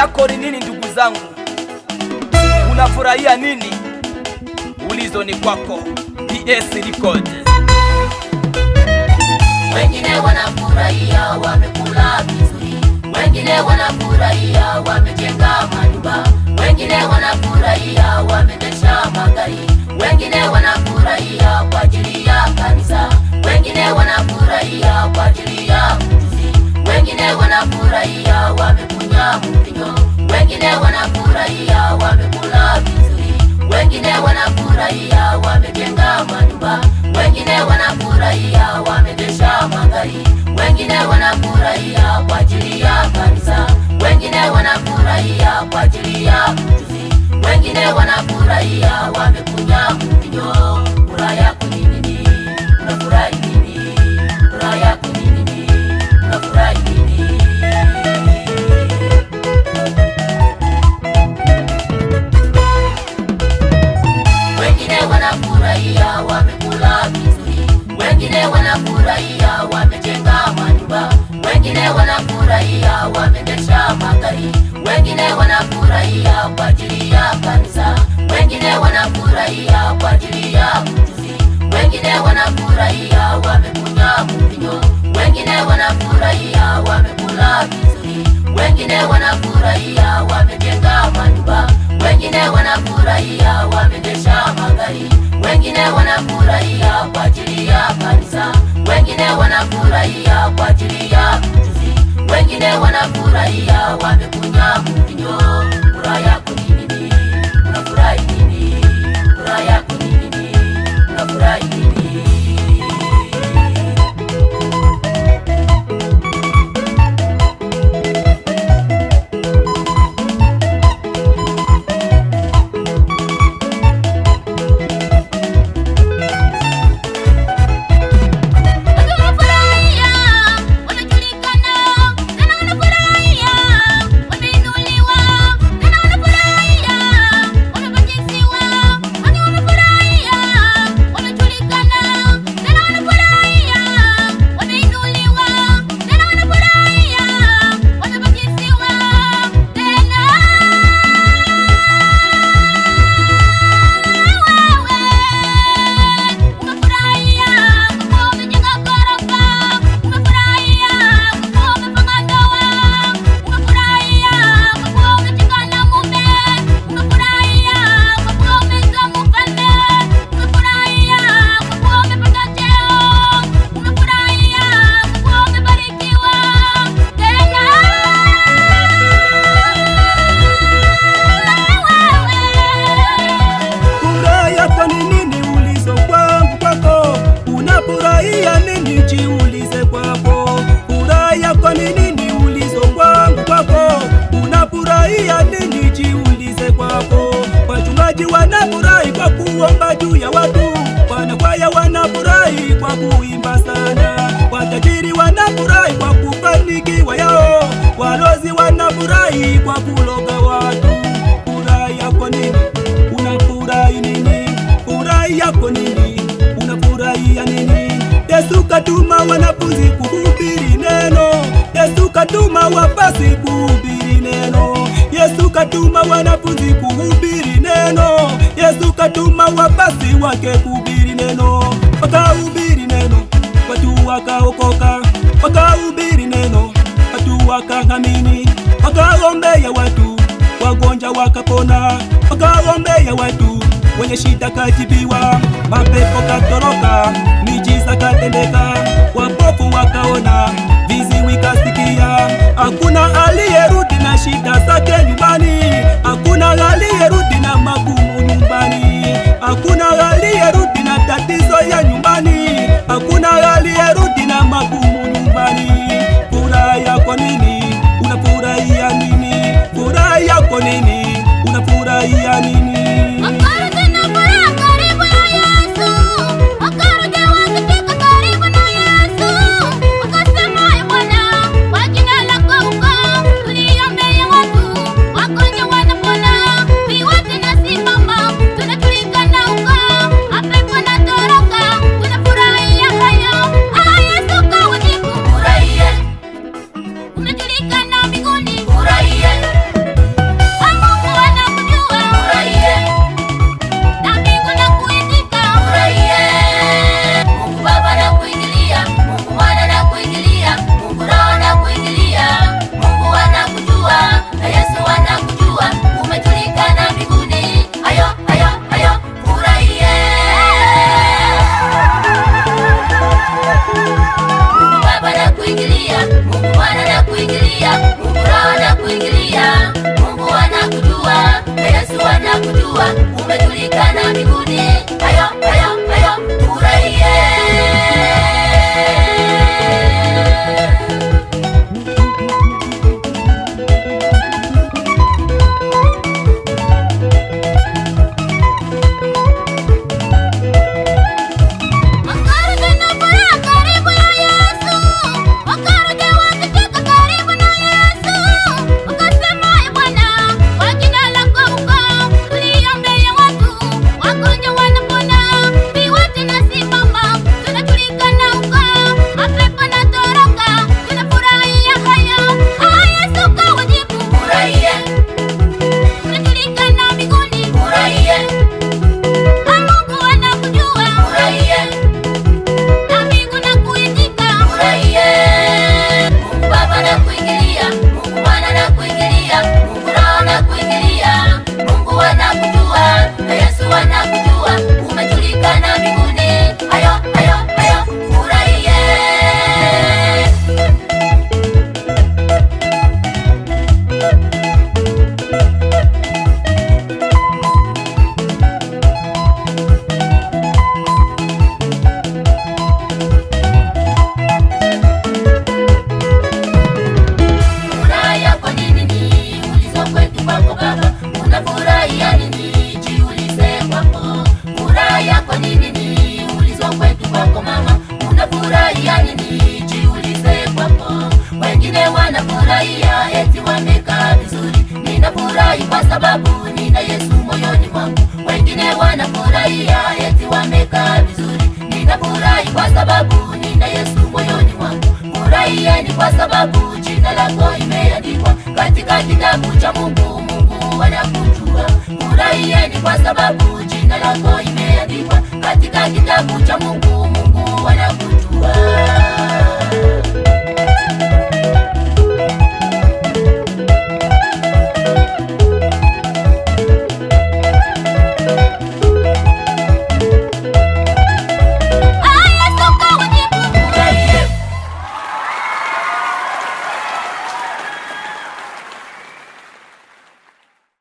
yako ni nini ndugu zangu? Unafurahia nini? Ulizo ni kwako. DS Record. Wengine wanafurahia wamekula vizuri, wengine wanafurahia wamejenga manyumba, wengine wanafurahia wameendesha magari, wengine wanafurahia kwa ajili ya kanisa, wengine wanafurahia kwa ajili ya ujuzi, wengine wanafurahia wamekunya mvinyo, wengine wanafurahia wamekula vizuri, wengine wanafurahia wamejenga manyumba, wengine wanafurahia wameendesha magari, wengine wanafurahia kwa ajili ya kanisa, wengine wanafurahia kwa ajili ya ujuzi, wengine wanafurahia wamekunya mvinyo. Furaha yako ni nini? Unafurahi nini? Furaha yako ni nini? Unafurahi nini? Wengine wanafurahia wamekula vizuri, wengine wanafurahia wamejenga manyumba, wengine wanafurahia wameendesha magari, wengine wanafurahia kwa ajili ya kanisa, wengine wanafurahia kwa ajili ya ujuzi, wengine wanafurahia wamekunya mvinyo, wengine wanafurahia wamekula vizuri, wengine wanafurahia wamejenga manyumba, wengine wanafurahia wameendesha magari, wengine wanafurahia kwa ajili ya kanisa, wengine wanafurahia kwa ajili ya ujuzi, wengine wanafurahia wamekunya mvinyo. Furaha yako ni nini? Unafurahi nini? Furaha yako ni nini? Unafurahi nini? Wachungaji wanafurahi kwa kuomba juu ya watu, wanakwaya wanafurahi kwa kuimba sana, watajiri wanafurahi kwa kufanikiwa yao, walozi wanafurahi kwa kuloga watu. Furaha yako nini? Unafurahi nini? Furaha yako nini? Unafurahia nini? Yesu katuma wanafunzi kuhubiri neno, Yesu katuma wapasi kuhubiri neno, Yesu katuma wanafunzi kuhubiri neno, Yesu katuma wapasi wake kuhubiri neno. Wakahubiri neno, watu wakaokoka, wakahubiri neno, watu wakaamini, wakaombea watu, wagonjwa wakapona, wakaombea watu, wenye shida kajibiwa, mapepo katoroka, miujiza katendeka, wapofu wakaona, viziwi kasikia. Hakuna aliyerudi na shida zake nyumbani, hakuna aliyerudi na magumu nyumbani, hakuna aliyerudi na tatizo ya nyumbani, hakuna aliyerudi na magumu nyumbani. Furaha yako nini? Unafurahia nini? Furaha yako nini? Unafurahia nini? Karibu na Yesu, furahia, Mungu anakujua, Yesu anakujua, umejulikana mbinguni. Hayo hayo hayo, furahie. Wengine wanafurahia eti wamekaa vizuri, ninafurahi kwa sababu nina Yesu moyoni mwangu. Wengine wanafurahia eti wamekaa vizuri, ninafurahi kwa sababu nina Yesu moyoni mwangu. Furahieni kwa sababu jina lako imeandikwa katika kitabu cha Mungu, Mungu anakujua. Furahieni kwa sababu jina lako imeandikwa katika kitabu cha Mungu, Mungu anakujua.